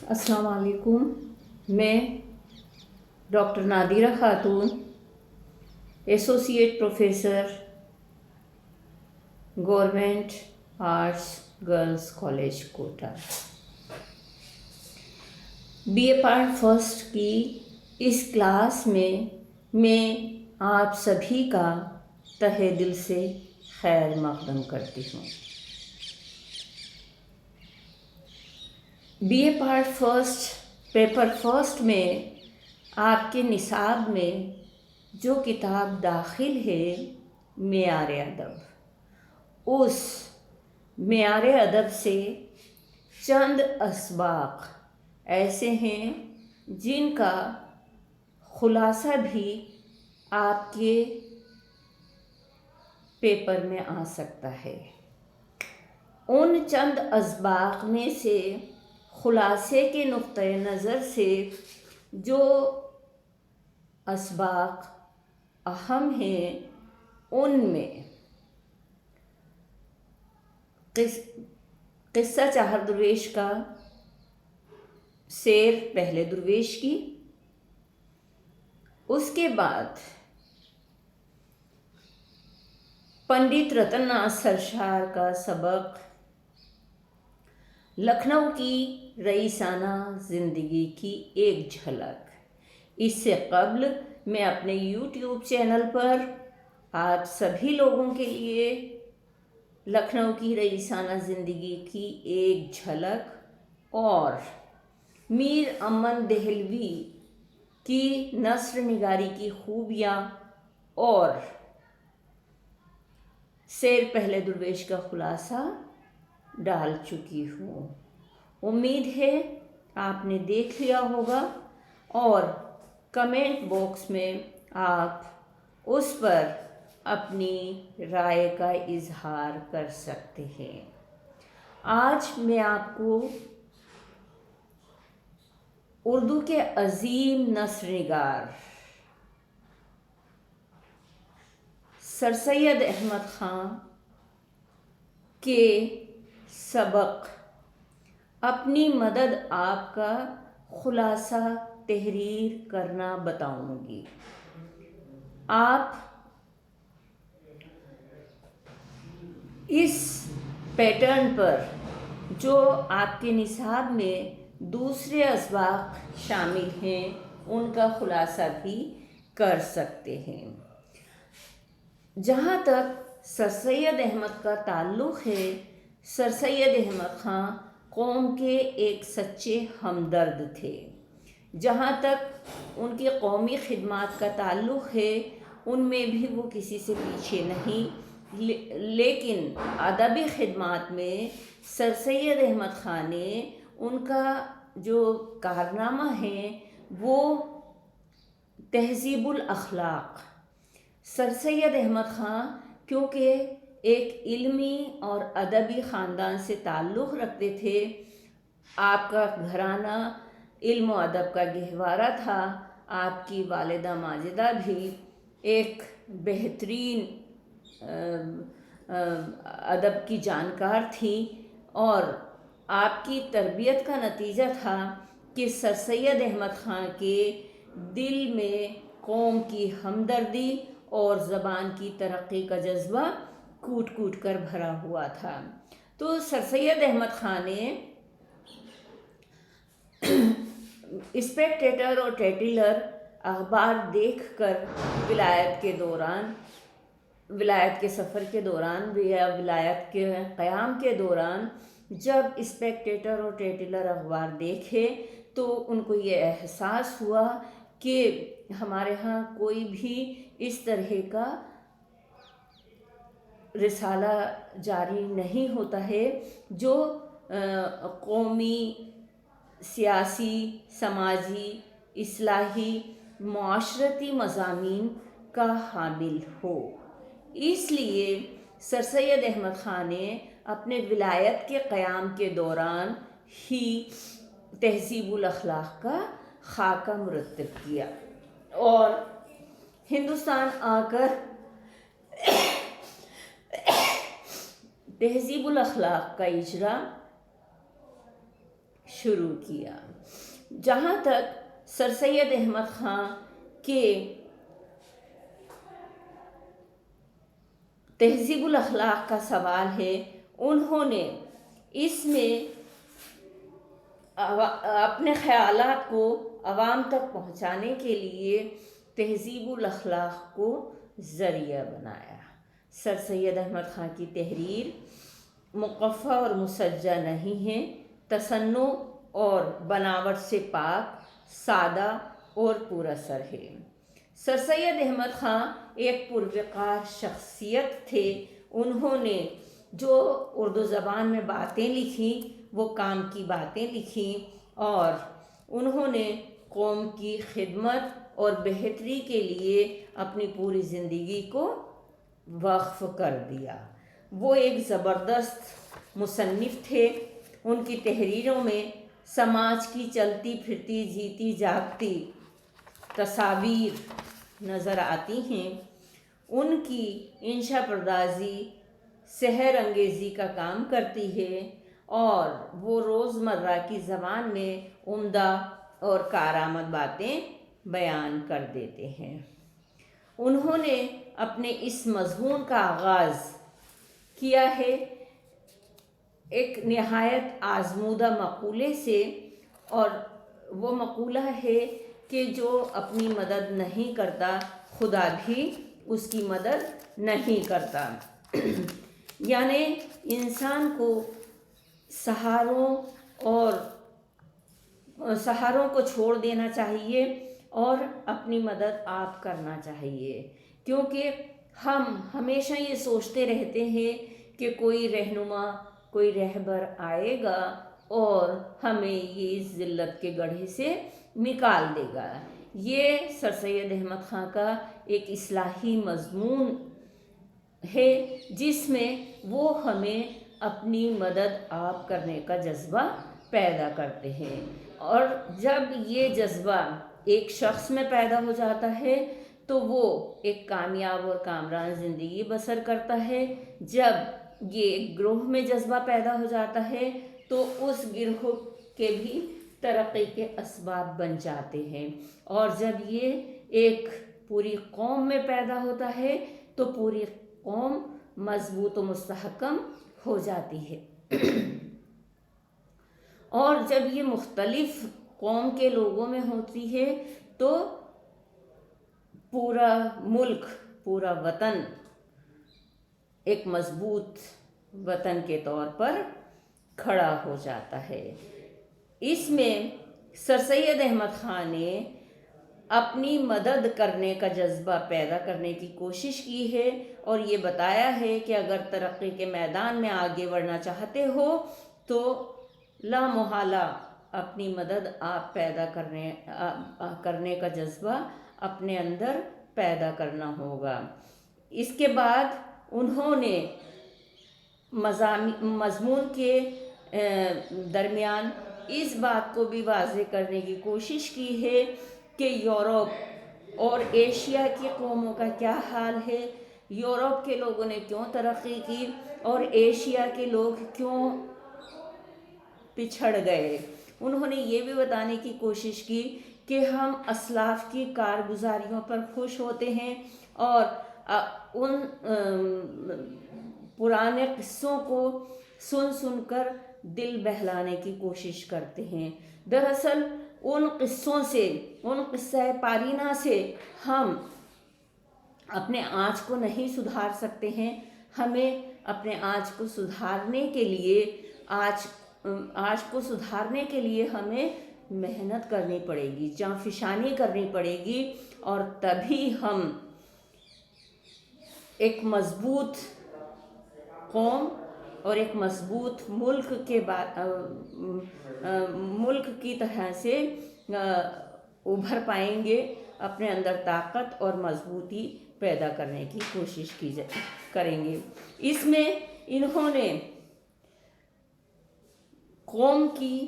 السلام علیکم. میں doctor Nadira Khatoon, associate professor, government arts girls college Kota, B A part first کی اس کلاس میں آپ سبھی کا تہہ دل سے خیر مقدم کرتی ہوں. B A part first paper first میں آپ کے نصاب میں جو کتاب داخل ہے معیار ادب، اس معیار ادب سے چند اسباق ایسے ہیں جن کا خلاصہ بھی آپ کے پیپر میں آ سکتا ہے. ان چند اسباق میں سے خلاصے کے نقطۂ نظر سے جو اسباق اہم ہیں ان میں قصہ چہار درویش کا سیر پہلے درویش کی، اس کے بعد پنڈت رتن ناتھ سرشار کا سبق لکھنؤ کی رئیسانہ زندگی کی ایک جھلک. اس سے قبل میں اپنے یوٹیوب چینل پر آپ سبھی لوگوں کے لیے لکھنؤ کی رئیسانہ زندگی کی ایک جھلک اور میر امن دہلوی کی نثر نگاری کی خوبیاں اور سیر پہلے درویش کا خلاصہ ڈال چکی ہوں. امید ہے آپ نے دیکھ لیا ہوگا اور کمنٹ باکس میں آپ اس پر اپنی رائے کا اظہار کر سکتے ہیں. آج میں آپ کو اردو کے عظیم نثر نگار سر سید احمد خان کے سبق اپنی مدد آپ کا خلاصہ تحریر کرنا بتاؤں گی. آپ اس پیٹرن پر جو آپ کے نصاب میں دوسرے اسباق شامل ہیں ان کا خلاصہ بھی کر سکتے ہیں. جہاں تک سر سید احمد کا تعلق ہے، سر سید احمد خان قوم کے ایک سچے ہمدرد تھے. جہاں تک ان کی قومی خدمات کا تعلق ہے ان میں بھی وہ کسی سے پیچھے نہیں، لیکن ادبی خدمات میں سر سید احمد خان نے ان کا جو کارنامہ ہے وہ تہذیب الاخلاق. سر سید احمد خان کیونکہ ایک علمی اور ادبی خاندان سے تعلق رکھتے تھے، آپ کا گھرانہ علم و ادب کا گہوارہ تھا. آپ کی والدہ ماجدہ بھی ایک بہترین ادب کی جانکار تھی اور آپ کی تربیت کا نتیجہ تھا کہ سر سید احمد خان کے دل میں قوم کی ہمدردی اور زبان کی ترقی کا جذبہ کوٹ کوٹ کر بھرا ہوا تھا. تو سر سید احمد خان نے اسپیکٹیٹر اور ٹیٹلر اخبار دیکھ کر ولایت کے سفر کے دوران یا ولایت کے قیام کے دوران جب اسپیکٹیٹر اور ٹیٹلر اخبار دیکھے تو ان کو یہ احساس ہوا کہ ہمارے ہاں کوئی بھی اس طرح کا رسالہ جاری نہیں ہوتا ہے جو قومی، سیاسی، سماجی، اصلاحی، معاشرتی مضامین کا حامل ہو. اس لیے سر سید احمد خان نے اپنے ولایت کے قیام کے دوران ہی تہذیب الاخلاق کا خاکہ مرتب کیا اور ہندوستان آ کر تہذیب الاخلاق کا اجرا شروع کیا۔ جہاں تک سر سید احمد خان کے تہذیب الاخلاق کا سوال ہے، انہوں نے اس میں اپنے خیالات کو عوام تک پہنچانے کے لیے تہذیب الاخلاق کو ذریعہ بنایا۔ سر سید احمد خان کی تحریر مقفع اور مسجع نہیں ہے، تصنع اور بناوٹ سے پاک، سادہ اور پر اثر ہے۔ سر سید احمد خان ایک پروقار شخصیت تھے۔ انہوں نے جو اردو زبان میں باتیں لکھیں وہ کام کی باتیں لکھیں، اور انہوں نے قوم کی خدمت اور بہتری کے لیے اپنی پوری زندگی کو وقف کر دیا۔ وہ ایک زبردست مصنف تھے۔ ان کی تحریروں میں سماج کی چلتی پھرتی جیتی جاگتی تصاویر نظر آتی ہیں۔ ان کی انشا پردازی سحر انگیزی کا کام کرتی ہے، اور وہ روزمرہ کی زبان میں عمدہ اور کارآمد باتیں بیان کر دیتے ہیں۔ انہوں نے اپنے اس مضمون کا آغاز کیا ہے ایک نہایت آزمودہ مقولے سے، اور وہ مقولہ ہے کہ جو اپنی مدد نہیں کرتا خدا بھی اس کی مدد نہیں کرتا۔ یعنی انسان کو سہاروں کو چھوڑ دینا چاہیے اور اپنی مدد آپ کرنا چاہیے، کیونکہ ہم ہمیشہ یہ سوچتے رہتے ہیں کہ کوئی رہنما، کوئی رہبر آئے گا اور ہمیں یہ اس ذلت کے گڑھے سے نکال دے گا۔ یہ سر سید احمد خان کا ایک اصلاحی مضمون ہے، جس میں وہ ہمیں اپنی مدد آپ کرنے کا جذبہ پیدا کرتے ہیں، اور جب یہ جذبہ ایک شخص میں پیدا ہو جاتا ہے تو وہ ایک کامیاب اور کامران زندگی بسر کرتا ہے۔ جب یہ ایک گروہ میں جذبہ پیدا ہو جاتا ہے تو اس گروہ کے بھی ترقی کے اسباب بن جاتے ہیں، اور جب یہ ایک پوری قوم میں پیدا ہوتا ہے تو پوری قوم مضبوط و مستحکم ہو جاتی ہے۔ اور جب یہ مختلف قوم کے لوگوں میں ہوتی ہے تو پورا ملک، پورا وطن ایک مضبوط وطن کے طور پر کھڑا ہو جاتا ہے۔ اس میں سر سید احمد خان نے اپنی مدد کرنے کا جذبہ پیدا کرنے کی کوشش کی ہے، اور یہ بتایا ہے کہ اگر ترقی کے میدان میں آگے بڑھنا چاہتے ہو تو لا محالہ اپنی مدد آپ پیدا کرنے کا جذبہ اپنے اندر پیدا کرنا ہوگا۔ اس کے بعد انہوں نے مضمون کے درمیان اس بات کو بھی واضح کرنے کی کوشش کی ہے کہ یورپ اور ایشیا کی قوموں کا کیا حال ہے، یورپ کے لوگوں نے کیوں ترقی کی اور ایشیا کے لوگ کیوں پچھڑ گئے۔ انہوں نے یہ بھی بتانے کی کوشش کی کہ ہم اسلاف کی کارگزاریوں پر خوش ہوتے ہیں اور ان پرانے قصوں کو سن سن کر دل بہلانے کی کوشش کرتے ہیں۔ دراصل ان قصوں سے، ان قصہ پارینہ سے ہم اپنے آج کو نہیں سدھار سکتے ہیں۔ ہمیں اپنے آج کو سدھارنے کے لیے آج کو سدھارنے کے لیے ہمیں محنت کرنی پڑے گی، جانفشانی کرنی پڑے گی، اور تبھی ہم ایک مضبوط قوم اور ایک مضبوط ملک کی طرح سے ابھر پائیں گے، اپنے اندر طاقت اور مضبوطی پیدا کرنے کی کوشش کریں گے۔ اس میں انہوں نے قوم کی